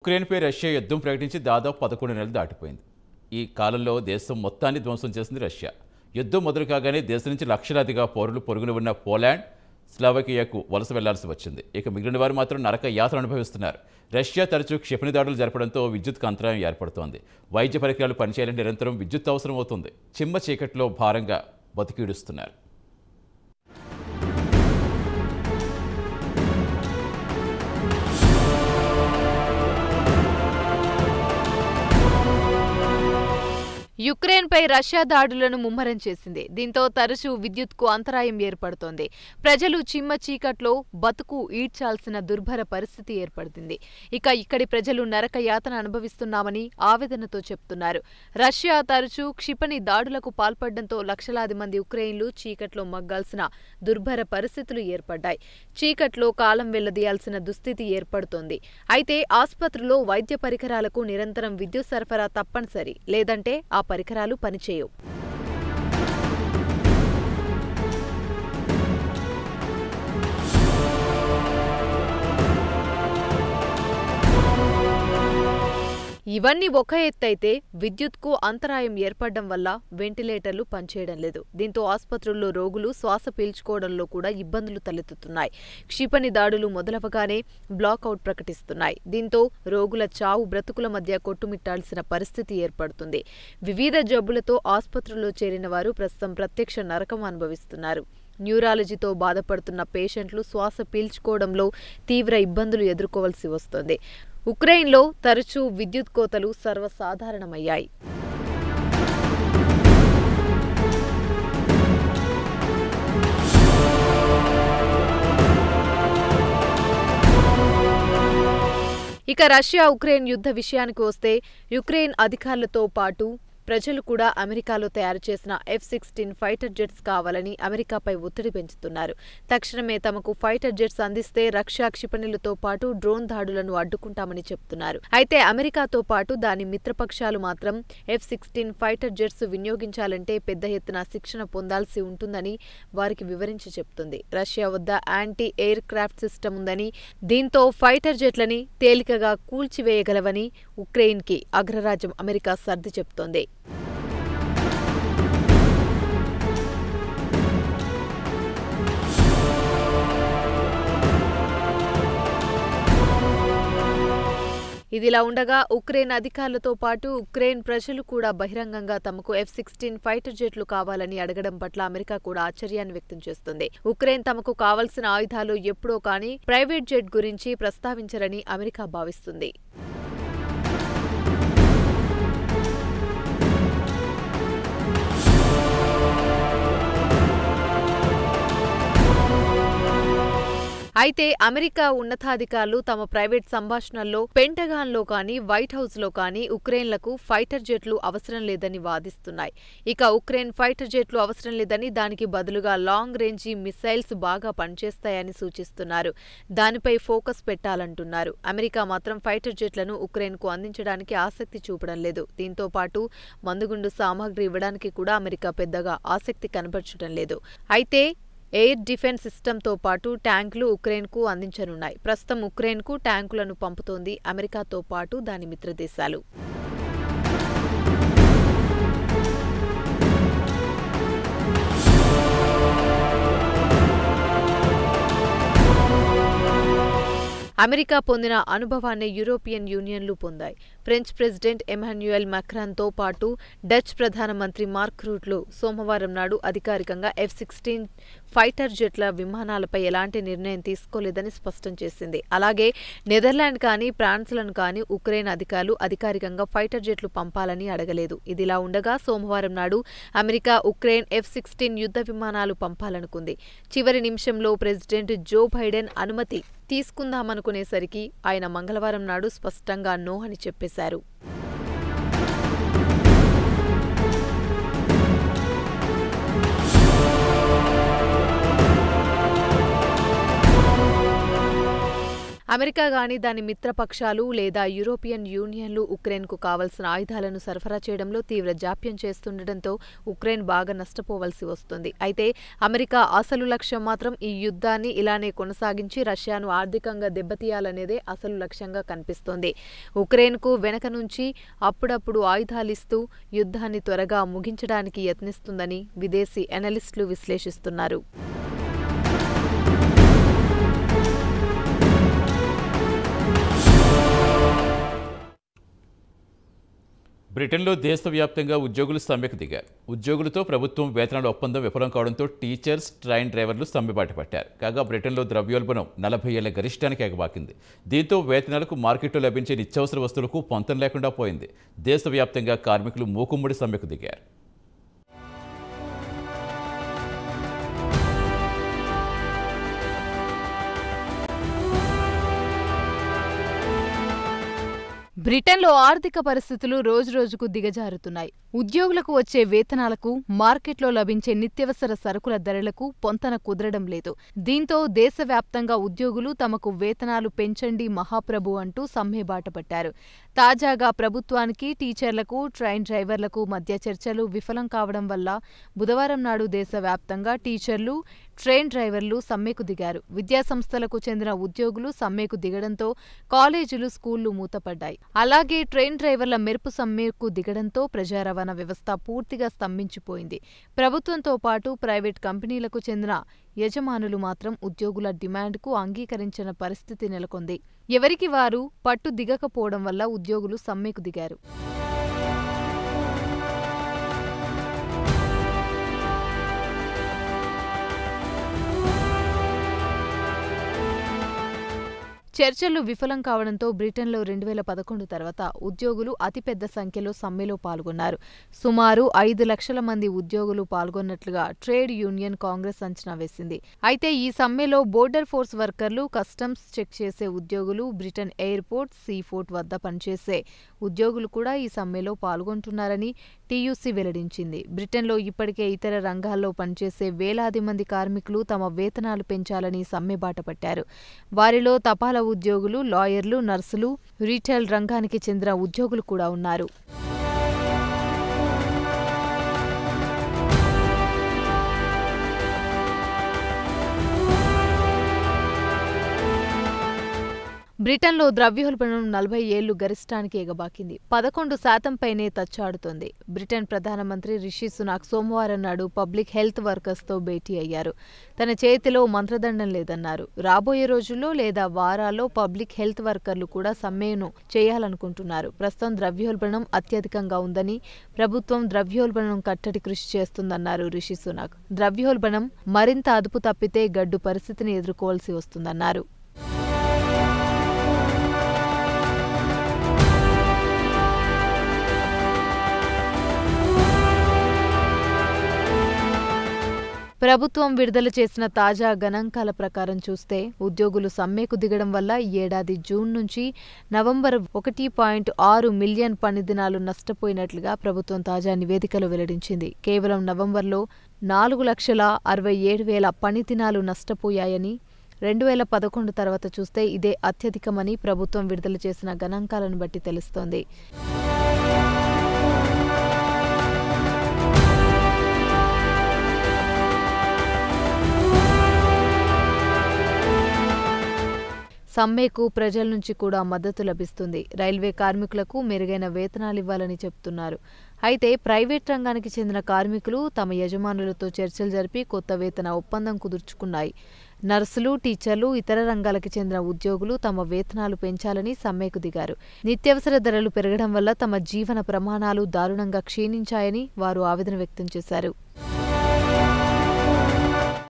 ఉక్రెయిన్పై Russia యుద్ధం ప్రకటించి దాదాపు 11 నెలలు దాటిపోయింది. ఈ కాలంలో దేశం మొత్తాన్ని ధ్వంసం చేసింది రష్యా. యుద్ధం మొదలు కాగానే దేశం నుంచి లక్షలాదిగా పౌరులు పొరుగున ఉన్న పోలాండ్, స్లోవేకియాకు వలస వెళ్లాల్సి వచ్చింది. ఇక మిగిలిన వారు మాత్రం నరక యాతన అనుభవిస్తున్నారు. రష్యా తరచూ క్షిపణి దాడులు జరపడంతో విద్యుత్ అంతరాయం ఏర్పడుతోంది. వైద్య పరికరాలు పనిచేయాలంటే నిరంతరం విద్యుత్ అవసరం అవుతుంది. చిమ్మ చీకట్లో భారంగా బతికిడుస్తున్నారు. యుక్రెయిన్పై రష్యా దాడులను ముమ్మరం చేసింది. దీంతో తరచూ విద్యుత్కు అంతరాయం ఏర్పడుతోంది. ప్రజలు చిమ్మ చీకట్లో బతుకు ఈడ్చాల్సిన దుర్భర పరిస్థితి ఏర్పడుతుంది. ఇక్కడి ప్రజలు నరక యాతన అనుభవిస్తున్నామని ఆవేదనతో చెప్తున్నారు. రష్యా తరచూ క్షిపణి దాడులకు పాల్పడడంతో లక్షలాది మంది ఉక్రెయిన్లు చీకట్లో మగ్గాల్సిన దుర్భర పరిస్థితులు ఏర్పడ్డాయి. చీకట్లో కాలం వెళ్లదీయాల్సిన దుస్థితి ఏర్పడుతోంది. అయితే ఆసుపత్రుల్లో వైద్య పరికరాలకు నిరంతరం విద్యుత్ సరఫరా తప్పనిసరి, లేదంటే ఆ పరికరాలు పనిచేయవు. ఇవన్నీ ఒక ఎత్తైతే విద్యుత్కు అంతరాయం ఏర్పడడం వల్ల వెంటిలేటర్లు పనిచేయడం లేదు. దీంతో ఆసుపత్రుల్లో రోగులు శ్వాస పీల్చుకోవడంలో కూడా ఇబ్బందులు తలెత్తుతున్నాయి. క్షిపణి దాడులు మొదలవగానే బ్లాకౌట్ ప్రకటిస్తున్నాయి. దీంతో రోగుల చావు బ్రతుకుల మధ్య కొట్టుమిట్టాల్సిన పరిస్థితి ఏర్పడుతుంది. వివిధ జబ్బులతో ఆసుపత్రుల్లో చేరిన వారు ప్రస్తుతం ప్రత్యక్ష నరకం అనుభవిస్తున్నారు. న్యూరాలజీతో బాధపడుతున్న పేషెంట్లు శ్వాస పీల్చుకోవడంలో తీవ్ర ఇబ్బందులు ఎదుర్కోవాల్సి వస్తోంది. ఉక్రెయిన్లో తరచూ విద్యుత్ కోతలు సర్వసాధారణమయ్యాయి. ఇక రష్యా ఉక్రెయిన్ యుద్ధ విషయానికి వస్తే యుక్రెయిన్ అధికారులతో పాటు ప్రజలు కూడా అమెరికాలో తయారు చేసిన F-16 ఫైటర్ జెట్స్ కావాలని అమెరికాపై ఒత్తిడి పెంచుతున్నారు. తక్షణమే తమకు ఫైటర్ జెట్స్ అందిస్తే రక్షా క్షిపణులతో పాటు డ్రోన్ దాడులను అడ్డుకుంటామని చెప్తున్నారు. అయితే అమెరికాతో పాటు దాని మిత్రపక్షాలు మాత్రం F-16 ఫైటర్ జెట్స్ వినియోగించాలంటే పెద్ద ఎత్తున శిక్షణ పొందాల్సి ఉంటుందని వారికి వివరించి చెప్తుంది. రష్యా వద్ద యాంటీ ఎయిర్ క్రాఫ్ట్ సిస్టమ్ ఉందని, దీంతో ఫైటర్ జెట్లని తేలికగా కూల్చివేయగలవని ఉక్రెయిన్కి అగ్రరాజ్యం అమెరికా సర్ది చెప్తోంది. ఇదిలా ఉండగా ఉక్రెయిన్ అధికారులతో పాటు ఉక్రెయిన్ ప్రజలు కూడా బహిరంగంగా తమకు F-16 ఫైటర్ జెట్లు కావాలని అడగడం పట్ల అమెరికా కూడా ఆశ్చర్యాన్ని వ్యక్తం చేస్తుంది. ఉక్రెయిన్ తమకు కావాల్సిన ఆయుధాలు ఎప్పుడో కానీ ప్రైవేట్ జెట్ గురించి ప్రస్తావించరని అమెరికా భావిస్తుంది. అయితే అమెరికా ఉన్నతాధికారులు తమ ప్రైవేట్ సంభాషణల్లో పెంటగాన్లో కానీ వైట్ హౌస్లో కానీ ఉక్రెయిన్లకు ఫైటర్ జెట్లు అవసరం లేదని వాదిస్తున్నాయి. ఇక ఉక్రెయిన్ ఫైటర్ జెట్లు అవసరం లేదని, దానికి బదులుగా లాంగ్ రేంజీ మిసైల్స్ బాగా పనిచేస్తాయని సూచిస్తున్నారు. దానిపై ఫోకస్ పెట్టాలంటున్నారు. అమెరికా మాత్రం ఫైటర్ జెట్లను ఉక్రెయిన్కు అందించడానికి ఆసక్తి చూపడం లేదు. దీంతో పాటు మందుగుండు సామాగ్రి ఇవ్వడానికి కూడా అమెరికా పెద్దగా ఆసక్తి కనబరచడం లేదు. అయితే ఎయిర్ డిఫెన్స్ సిస్టమ్తో పాటు ట్యాంకులు ఉక్రెయిన్కు అందించనున్నాయి. ప్రస్తుతం ఉక్రెయిన్కు ట్యాంకులను పంపుతోంది అమెరికాతో పాటు దాని మిత్రదేశాలు. అమెరికా పొందిన అనుభవాన్ని యూరోపియన్ యూనియన్లు పొందాయి. ఫ్రెంచ్ ప్రెసిడెంట్ ఎమాన్యుయల్ మాక్రాన్తో పాటు డచ్ ప్రధానమంత్రి మార్క్ రూట్లు సోమవారం నాడు అధికారికంగా F-16 ఫైటర్ జెట్ల విమానాలపై ఎలాంటి నిర్ణయం తీసుకోలేదని స్పష్టం చేసింది. అలాగే నెదర్లాండ్ కానీ ఫ్రాన్స్లను కానీ ఉక్రెయిన్ అధికారులు అధికారికంగా ఫైటర్ జెట్లు పంపాలని అడగలేదు. ఇదిలా ఉండగా సోమవారం నాడు అమెరికా ఉక్రెయిన్ F-16 యుద్ధ విమానాలు పంపాలనుకుంది. చివరి నిమిషంలో ప్రెసిడెంట్ జో బైడెన్ అనుమతి తీసుకుందామనుకునేసరికి ఆయన మంగళవారం నాడు స్పష్టంగా నో అని చెప్పేశారు. అమెరికా గాని దాని మిత్రపక్షాలు లేదా యూరోపియన్ యూనియన్లు ఉక్రెయిన్కు కావలసిన ఆయుధాలను సరఫరా చేయడంలో తీవ్ర జాప్యం చేస్తుండటంతో ఉక్రెయిన్ బాగా నష్టపోవలసి వస్తుంది. అయితే అమెరికా అసలు లక్ష్యం మాత్రం ఈ యుద్ధాన్ని ఇలానే కొనసాగించి రష్యాను ఆర్థికంగా దెబ్బతీయాలనేదే అసలు లక్ష్యంగా కనిపిస్తోంది. ఉక్రెయిన్కు వెనక నుంచి అప్పుడప్పుడు ఆయుధాలిస్తూ యుద్ధాన్ని త్వరగా ముగించడానికి యత్నిస్తుందని విదేశీ ఎనలిస్టులు విశ్లేషిస్తున్నారు. బ్రిటన్లో దేశవ్యాప్తంగా ఉద్యోగులు సమ్మెకు దిగారు. ఉద్యోగులతో ప్రభుత్వం వేతనాల ఒప్పందం విఫలం కావడంతో టీచర్స్, ట్రైన్ డ్రైవర్లు సమ్మెబాట పట్టారు. కాగా బ్రిటన్లో ద్రవ్యోల్బణం 40 ఏళ్ల గరిష్టానికి ఎగబాకింది. దీంతో వేతనాలకు మార్కెట్లో లభించే నిత్యావసర వస్తువులకు పొంతం లేకుండా పోయింది. దేశవ్యాప్తంగా కార్మికులు మూకుమ్మడి సమ్మెకు దిగారు. బ్రిటన్లో ఆర్థిక పరిస్థితులు రోజురోజుకు దిగజారుతున్నాయి. ఉద్యోగులకు వచ్చే వేతనాలకు, మార్కెట్లో లభించే నిత్యవసర సరుకుల ధరలకు పొంతన కుదరడం లేదు. దీంతో దేశవ్యాప్తంగా ఉద్యోగులు తమకు వేతనాలు పెంచండి మహాప్రభు అంటూ సమ్మెబాట పట్టారు. తాజాగా ప్రభుత్వానికి, టీచర్లకు, ట్రైన్ డ్రైవర్లకు మధ్య చర్చలు విఫలం కావడం వల్ల బుధవారం నాడు దేశవ్యాప్తంగా టీచర్లు, ట్రైన్ డ్రైవర్లు సమ్మెకు దిగారు. విద్యాసంస్థలకు చెందిన ఉద్యోగులు సమ్మెకు దిగడంతో కాలేజీలు, స్కూళ్లు మూతపడ్డాయి. అలాగే ట్రైన్ డ్రైవర్ల మెరుపు సమ్మెకు దిగడంతో ప్రజా రవాణా వ్యవస్థ పూర్తిగా స్తంభించిపోయింది. ప్రభుత్వంతో పాటు ప్రైవేట్ కంపెనీలకు చెందిన యజమానులు మాత్రం ఉద్యోగుల డిమాండ్కు అంగీకరించిన పరిస్థితి నెలకొంది. ఎవరికి వారు పట్టు దిగకపోవడం వల్ల ఉద్యోగులు సమ్మెకు దిగారు. చర్చలు విఫలం కావడంతో బ్రిటన్లో 2011 తర్వాత ఉద్యోగులు అతిపెద్ద సంఖ్యలో సమ్మెలో పాల్గొన్నారు. సుమారు 5 లక్షల మంది ఉద్యోగులు పాల్గొన్నట్లుగా ట్రేడ్ యూనియన్ కాంగ్రెస్ అంచనా వేసింది. అయితే ఈ సమ్మెలో బోర్డర్ ఫోర్స్ వర్కర్లు, కస్టమ్స్ చెక్ చేసే ఉద్యోగులు, బ్రిటన్ ఎయిర్పోర్ట్, సీఫోర్ట్ వద్ద పనిచేసే ఉద్యోగులు కూడా ఈ సమ్మెలో పాల్గొంటున్నారని టీయూసీ వెల్లడించింది. బ్రిటన్లో ఇప్పటికే ఇతర రంగాల్లో పనిచేసే వేలాది మంది కార్మికులు తమ వేతనాలు పెంచాలని సమ్మెబాట పట్టారు. వారిలో తపాలా ఉద్యోగులు, లాయర్లు, నర్సులు, రీటైల్ రంగానికి చెందిన ఉద్యోగులు కూడా ఉన్నారు. బ్రిటన్లో ద్రవ్యోల్బణం 40 ఏళ్లు గరిష్టానికి ఎగబాకింది. 11% పైనే తచ్చాడుతోంది. బ్రిటన్ ప్రధానమంత్రి రిషి సునాక్ సోమవారం నాడు పబ్లిక్ హెల్త్ వర్కర్స్తో భేటీ అయ్యారు. తన చేతిలో మంత్రదండం లేదన్నారు. రాబోయే రోజుల్లో లేదా వారాల్లో పబ్లిక్ హెల్త్ వర్కర్లు కూడా సమ్మెను చేయాలనుకుంటున్నారు. ప్రస్తుతం ద్రవ్యోల్బణం అత్యధికంగా ఉందని, ప్రభుత్వం ద్రవ్యోల్బణం కట్టడి కృషి చేస్తుందన్నారు రిషి సునాక్. ద్రవ్యోల్బణం మరింత అదుపు తప్పితే గడ్డు పరిస్థితిని ఎదుర్కోవాల్సి వస్తుందన్నారు. ప్రభుత్వం విడుదల చేసిన తాజా గణాంకాల ప్రకారం చూస్తే ఉద్యోగులు సమ్మెకు దిగడం వల్ల ఈ ఏడాది జూన్ నుంచి నవంబర్ 1.6 మిలియన్ పనిదినాలు నష్టపోయినట్లుగా ప్రభుత్వం తాజా నివేదికలో వెల్లడించింది. కేవలం నవంబర్లో 4,67,000 పనిదినాలు నష్టపోయాయని, 2011 తర్వాత చూస్తే ఇదే అత్యధికమని ప్రభుత్వం విడుదల చేసిన గణాంకాలను బట్టి తెలుస్తోంది. సమ్మెకు ప్రజల నుంచి కూడా మద్దతు లభిస్తుంది. రైల్వే కార్మికులకు మెరుగైన వేతనాలివ్వాలని చెబుతున్నారు. అయితే ప్రైవేట్ రంగానికి చెందిన కార్మికులు తమ యజమానులతో చర్చలు జరిపి కొత్త వేతన ఒప్పందం కుదుర్చుకున్నాయి. నర్సులు, టీచర్లు, ఇతర రంగాలకు చెందిన ఉద్యోగులు తమ వేతనాలు పెంచాలని సమ్మెకు దిగారు. నిత్యావసర ధరలు పెరగడం వల్ల తమ జీవన ప్రమాణాలు దారుణంగా క్షీణించాయని వారు ఆవేదన వ్యక్తం చేశారు.